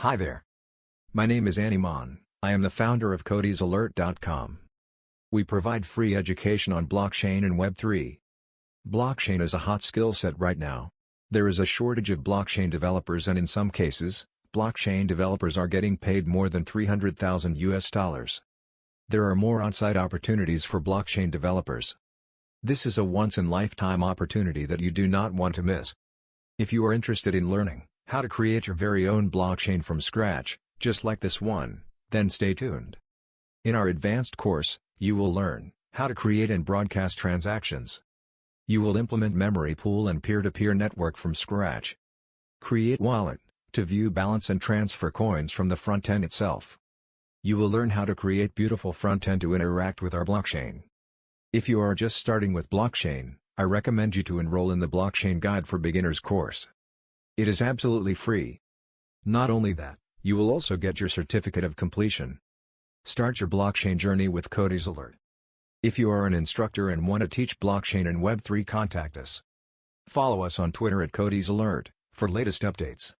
Hi there. My name is Animon. I am the founder of CodiesAlert.com. We provide free education on blockchain and Web3. Blockchain is a hot skill set right now. There is a shortage of blockchain developers, and in some cases, blockchain developers are getting paid more than $300,000. There are more on-site opportunities for blockchain developers. This is a once-in-lifetime opportunity that you do not want to miss. If you are interested in learning how to create your very own blockchain from scratch, just like this one, then stay tuned. In our advanced course, you will learn how to create and broadcast transactions. You will implement memory pool and peer-to-peer network from scratch. Create wallet to view balance and transfer coins from the front end itself. You will learn how to create beautiful front end to interact with our blockchain. If you are just starting with blockchain, I recommend you to enroll in the Blockchain Guide for Beginners course. It is absolutely free. Not only that, you will also get your certificate of completion. Start your blockchain journey with Codies Alert. If you are an instructor and want to teach blockchain and Web3, contact us. Follow us on Twitter at Codies Alert for latest updates.